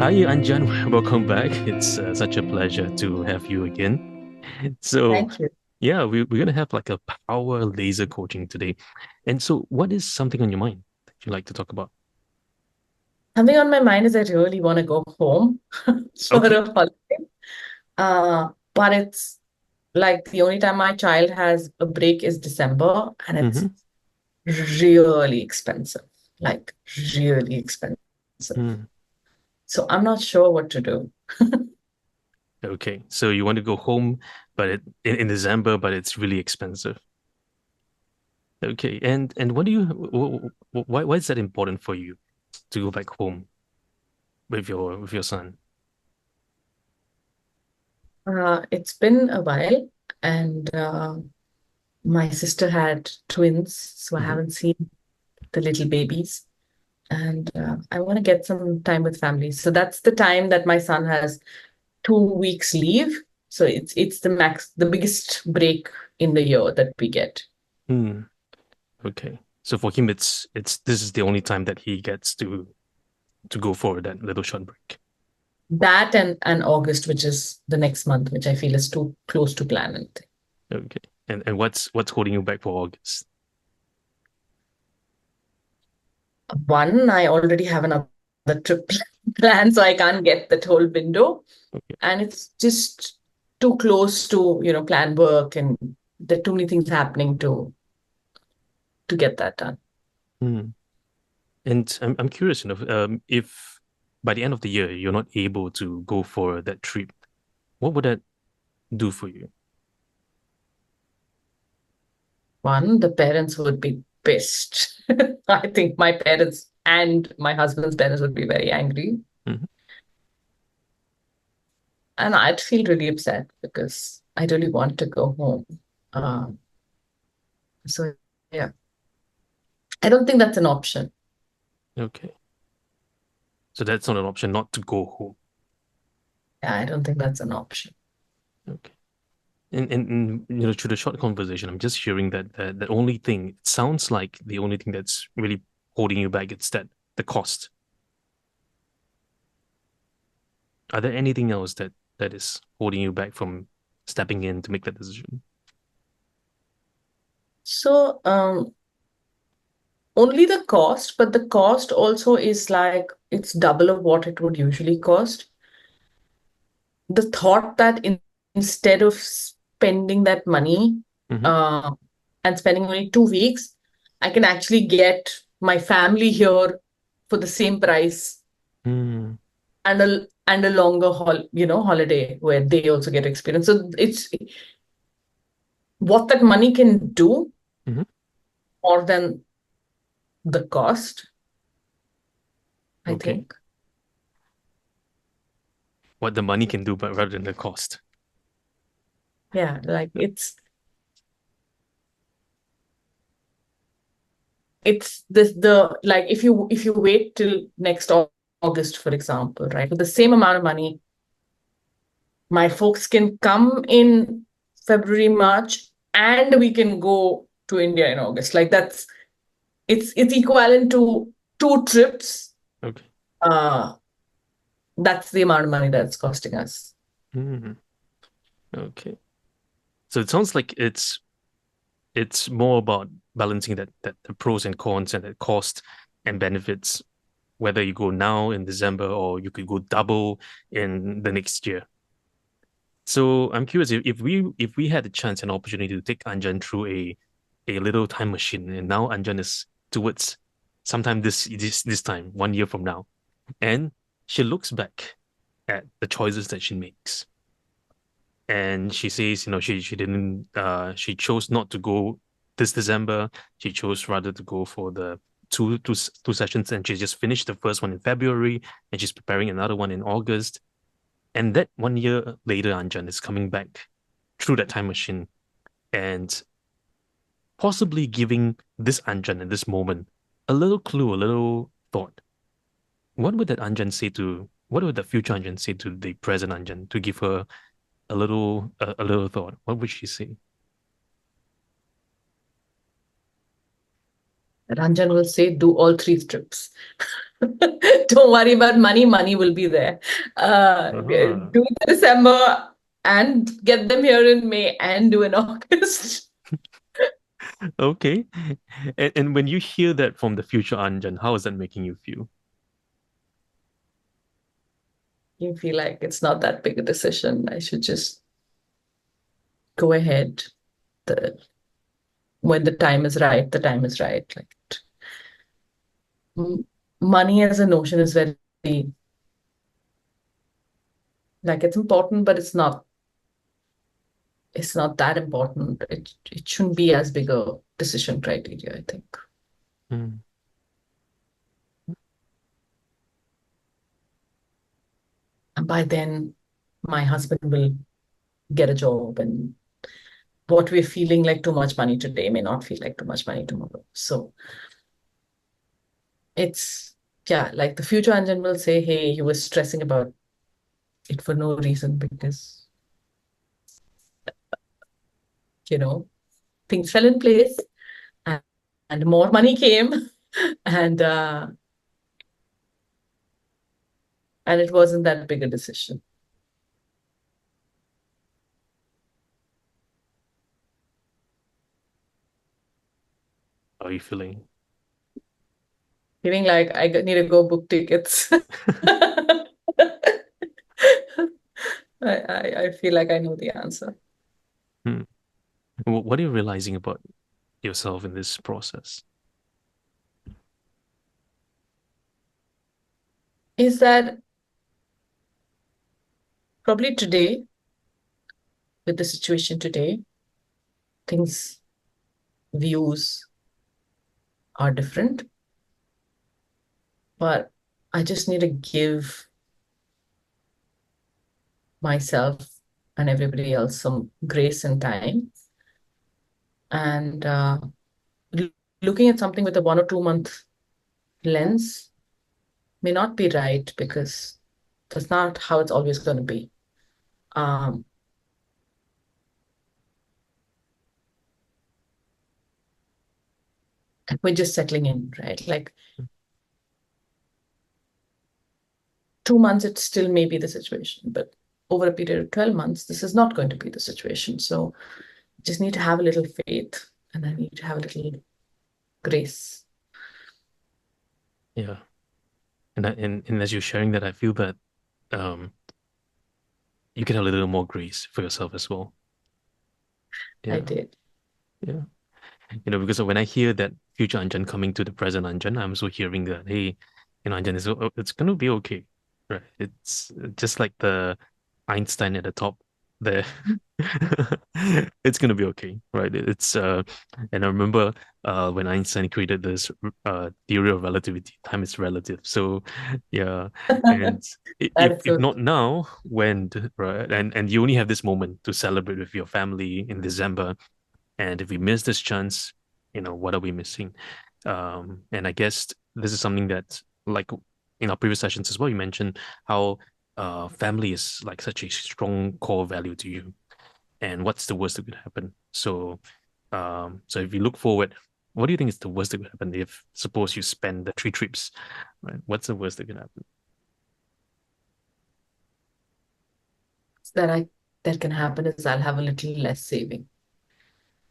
Hi, Anjan. Welcome back. It's such a pleasure to have you again. So, Thank you. yeah, we're going to have like a power laser coaching today. And so, what is something on your mind that you like to talk about? Something on my mind is I really want to go home for Okay. a holiday. But it's like the only time my child has a break is December, and it's Mm-hmm. really expensive, like really expensive. Mm. So I'm not sure what to do. Okay. So, you want to go home, but in December, but it's really expensive. Okay. And what do you, why is that important for you to go back home with your son? It's been a while, and my sister had twins, so I Mm-hmm. haven't seen the little babies. And I want to get some time with family. So that's the time that my son has 2 weeks leave. So it's the biggest break in the year that we get. Mm. Okay. So for him, it's this is the only time that he gets to go for that little short break. That and August, which is the next month, which I feel is too close to plan anything. Okay. And what's holding you back for August? One, I already have another trip planned, so I can't get that whole window. Okay. And it's just too close to, plan work, and there are too many things happening to get that done. Hmm. And I'm curious, if by the end of the year you're not able to go for that trip, what would that do for you? One, the parents would be pissed. I think my parents and my husband's parents would be very angry. Mhm. And I'd feel really upset because I really want to go home. Um, so, yeah, I don't think that's an option. Okay. So that's not an option not to go home. Yeah, I don't think that's an option. Okay. And through the short conversation, I'm just hearing that only thing, it sounds like the only thing that's really holding you back, it's that the cost. Are there anything else that is holding you back from stepping in to make that decision? So, only the cost, but the cost also is like it's double of what it would usually cost. The thought that instead of spending that money Hmm. uh, and spending only 2 weeks, I can actually get my family here for the same price Mm. and a longer holiday where they also get experience. So it's what that money can do Hmm. more than the cost, I Okay. think. What the money can do, but rather than the cost. Yeah, like it's the like if you wait till next August, for example, right, with the same amount of money, my folks can come in February, March, and we can go to India in August. Like it's equivalent to two trips. Okay. Uh, that's the amount of money that's costing us. Mm. Okay. So it sounds like it's more about balancing that the pros and cons and the cost and benefits, whether you go now in December or you could go double in the next year. So I'm curious if we had a chance and opportunity to take Anjan through a little time machine, and now Anjan is towards sometime this time, 1 year from now, and she looks back at the choices that she makes, and she says, she didn't she chose not to go this December. She chose rather to go for the two sessions, and she just finished the first one in February, and she's preparing another one in August. And that 1 year later, Anjan is coming back through that time machine and possibly giving this Anjan in this moment a little clue, a little thought. What would the future Anjan say to the present Anjan to give her a little thought? What would she say? Ranjan will say, do all three trips. Don't worry about money. Money will be there. Uh-huh. Do the December and get them here in May and do in August. Okay. And when you hear that from the future Anjan, how is that making you feel? You feel like it's not that big a decision. I should just go ahead. The When the time is right, the time is right. Like money as a notion is very like it's important, but it's not that important. It shouldn't be as big a decision criteria, I think. Mm. And by then, my husband will get a job, and what we're feeling like too much money today may not feel like too much money tomorrow. So it's yeah, like the future engine will say, hey, you were stressing about it for no reason because you know things fell in place and, and more money came and uh and it wasn't that big a decision. How are you feeling? Feeling like need to go book tickets. I feel like I know the answer. Hmm. What are you realizing about yourself in this process? Is that probably today, with the situation today, things, views are different, but I just need to give myself and everybody else some grace and time. And looking at something with a 1 or 2 month lens may not be right because that's not how it's always going to be. Um, and we're just settling in, right? Like 2 months, it still may be the situation, but over a period of 12 months, this is not going to be the situation. So just need to have a little faith and I need to have a little grace. Yeah. And as you're sharing that, I feel that um you can have a little more grace for yourself as well. I Yeah. did. Yeah. Because when I hear that future Anjan coming to the present Anjan, I'm also hearing that, hey, Anjan is it's gonna be okay, right? It's just like the Einstein at the top there. It's gonna be okay, right? And I remember when Einstein created this theory of relativity, time is relative. So yeah, and if That's if so not now, when, right? And you only have this moment to celebrate with your family in December, and if we miss this chance, what are we missing? And I guess this is something that, like in our previous sessions as well, you mentioned how family is like such a strong core value to you. And what's the worst that could happen? So if you look forward, what do you think is the worst that could happen if suppose you spend the 3 trips, right? What's the worst that could happen? that I that can happen is I'll have a little less saving.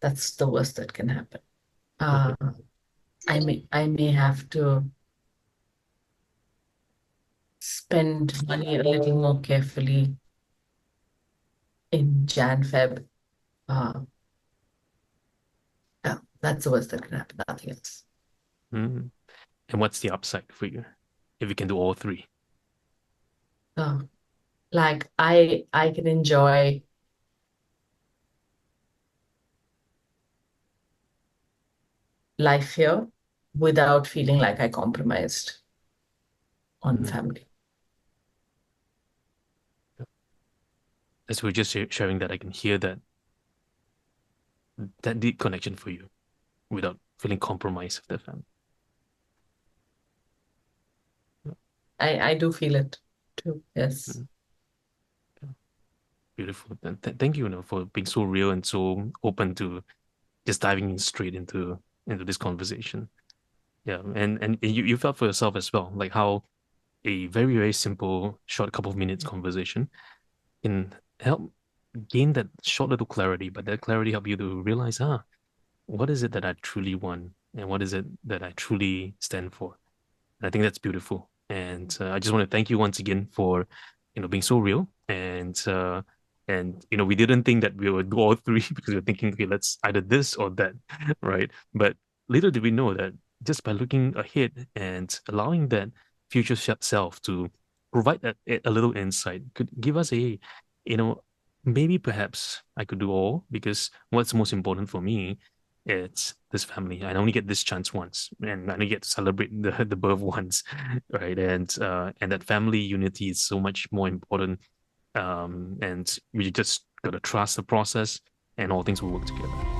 That's the worst that can happen. Okay. Uh, I may have to spend money a little more carefully in Jan Feb. Uh, yeah, that's the worst that can happen. Nothing else. Mm. And what's the upside for you if you can do all three? Uh, like I can enjoy life here without feeling like I compromised on Mm. family. As we're just sharing that, I can hear that deep connection for you without feeling compromised with the family. I do feel it too. Yes, Mm. Beautiful. And thank you, for being so real and so open to just diving in straight into this conversation. Yeah, and you felt for yourself as well, like how a very, very simple, short couple of minutes conversation can help gain that short little clarity, but that clarity help you to realize, what is it that I truly want, and what is it that I truly stand for? And I think that's beautiful. And I just want to thank you once again for, being so real. And we didn't think that we would do all three because we were thinking, okay, let's either this or that, right? But little did we know that just by looking ahead and allowing that future self to provide that a little insight could give us you know, maybe perhaps I could do all because what's most important for me, it's this family. I only get this chance once, and I only get to celebrate the birth once, right? And that family unity is so much more important. And we just gotta trust the process, and all things will work together.